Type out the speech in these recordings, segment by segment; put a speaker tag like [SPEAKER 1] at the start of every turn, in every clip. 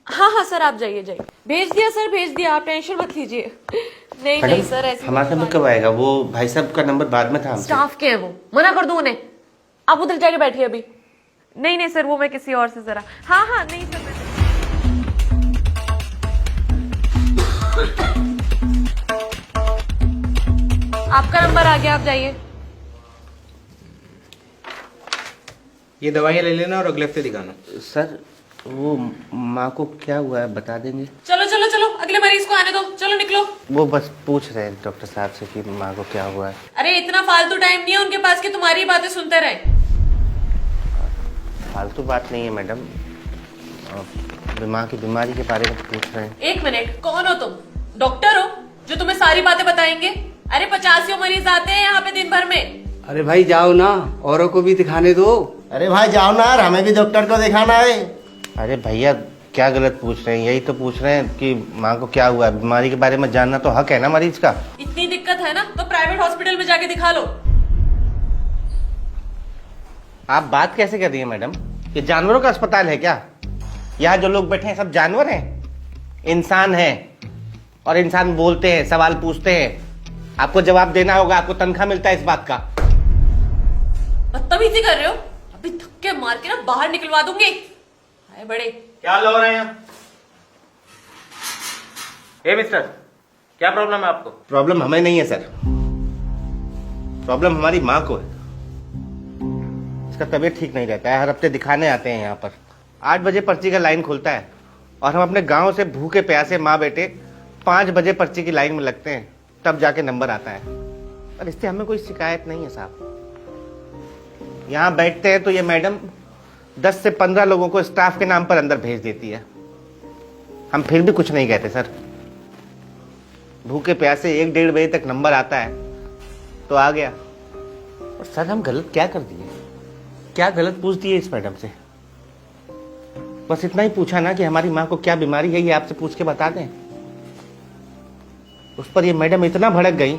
[SPEAKER 1] हाँ हाँ सर, आप जाइए जाइए। भेज दिया सर, भेज दिया, आप टेंशन मत लीजिए। नहीं नहीं सर, ऐसे
[SPEAKER 2] हमारा नंबर कब आएगा? वो भाई साहब का नंबर बाद में था हमसे।
[SPEAKER 1] स्टाफ के हैं वो, मना कर दूं उन्हें। आप उधर जाके बैठिए अभी। नहीं नहीं सर, वो मैं किसी और से जरा। हाँ हाँ नहीं सर आपका नंबर आ गया, आप जाइए।
[SPEAKER 3] ये दवाइयाँ ले लेना और अगले हफ्ते दिखाना।
[SPEAKER 2] सर वो माँ को क्या हुआ है बता देंगे?
[SPEAKER 1] चलो चलो चलो, अगले मरीज को आने दो, चलो निकलो।
[SPEAKER 2] वो बस पूछ रहे हैं डॉक्टर साहब से कि माँ को क्या हुआ है।
[SPEAKER 1] अरे इतना फालतू टाइम नहीं है उनके पास कि तुम्हारी बातें सुनते रहे।
[SPEAKER 2] फालतू बात नहीं है मैडम, माँ की बीमारी के बारे में पूछ रहे हैं।
[SPEAKER 1] एक मिनट, कौन हो तुम? डॉक्टर हो जो तुम्हें सारी बातें बताएंगे? अरे 50 मरीज आते हैं यहाँ पे दिन भर में।
[SPEAKER 4] अरे भाई जाओ ना, औरों को भी दिखाने दो।
[SPEAKER 5] अरे भाई जाओ ना यार, हमें भी डॉक्टर को दिखाना है।
[SPEAKER 2] अरे भैया क्या गलत पूछ रहे हैं? यही तो पूछ रहे हैं कि माँ को क्या हुआ है। बीमारी के बारे में जानना तो हक है ना मरीज का।
[SPEAKER 1] इतनी दिक्कत है ना तो प्राइवेट हॉस्पिटल में जाके दिखा लो।
[SPEAKER 2] आप बात कैसे कर रही है मैडम? ये जानवरों का अस्पताल है क्या? यहाँ जो लोग बैठे हैं सब जानवर हैं? इंसान हैं, और इंसान बोलते हैं, सवाल पूछते हैं। आपको जवाब देना होगा, आपको तनख्वाह मिलता है इस बात का।
[SPEAKER 1] बदतमीजी कर रहे हो, अभी धक्के मार के ना बाहर निकलवा दूंगी। हाय बड़े,
[SPEAKER 3] क्या लो रहे हैं? ए मिस्टर, क्या प्रॉब्लम है आपको?
[SPEAKER 2] प्रॉब्लम हमें नहीं है सर, प्रॉब्लम हमारी माँ को है। इसका तबीयत ठीक नहीं रहता है, हर हफ्ते दिखाने आते हैं यहाँ पर। 8 बजे पर्ची का लाइन खुलता है और हम अपने गांव से भूखे प्यासे माँ बेटे 5 बजे पर्ची की लाइन में लगते हैं, तब जाके नंबर आता है। पर इससे हमें कोई शिकायत नहीं है साहब। यहाँ बैठते हैं तो ये मैडम 10 से 15 लोगों को स्टाफ के नाम पर अंदर भेज देती है। हम फिर भी कुछ नहीं कहते सर। भूखे प्यासे 1-1.5 बजे तक नंबर आता है तो आ गया। और सर हम गलत क्या कर दिए? क्या गलत पूछ दिए इस मैडम से? बस इतना ही पूछा ना कि हमारी माँ को क्या बीमारी है, ये आपसे पूछ के बता दें। उस पर ये मैडम इतना भड़क गई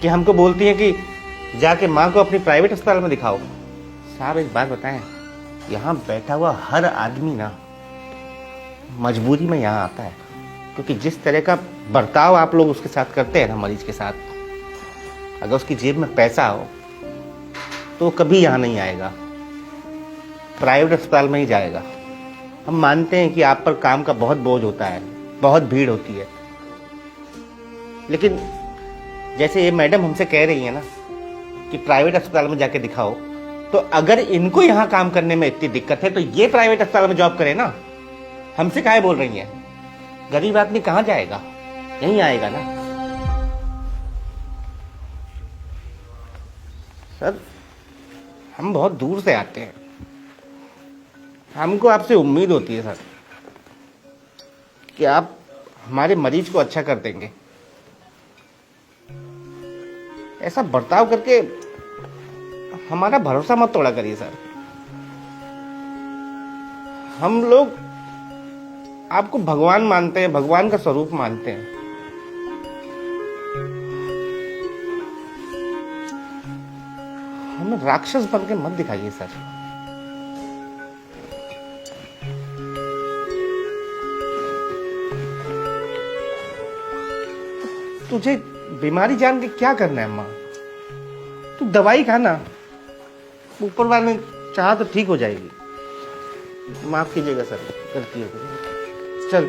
[SPEAKER 2] कि हमको बोलती है कि जाके माँ को अपनी प्राइवेट अस्पताल में दिखाओ। साहब एक बात बताएं, यहाँ बैठा हुआ हर आदमी ना मजबूरी में यहाँ आता है, क्योंकि जिस तरह का बर्ताव आप लोग उसके साथ करते हैं ना मरीज के साथ, अगर उसकी जेब में पैसा हो तो वो कभी यहाँ नहीं आएगा, प्राइवेट अस्पताल में ही जाएगा। हम मानते हैं कि आप पर काम का बहुत बोझ होता है, बहुत भीड़ होती है, लेकिन जैसे ये मैडम हमसे कह रही है ना कि प्राइवेट अस्पताल में जाके दिखाओ, तो अगर इनको यहाँ काम करने में इतनी दिक्कत है तो ये प्राइवेट अस्पताल में जॉब करे ना। हमसे काहे बोल रही हैं? गरीब आदमी कहाँ जाएगा? यहीं आएगा ना। सर हम बहुत दूर से आते हैं, हमको आपसे उम्मीद होती है सर कि आप हमारे मरीज को अच्छा कर देंगे। ऐसा बर्ताव करके हमारा भरोसा मत तोड़ा करिए सर। हम लोग आपको भगवान मानते हैं, भगवान का स्वरूप मानते हैं। हमें राक्षस बन के मत दिखाइए सर। तुझे बीमारी जान के क्या करना है माँ? तू दवाई खा ना, ऊपर वाले ने चाहा तो ठीक हो जाएगी। माफ कीजिएगा सर, गलती हो गई। चल।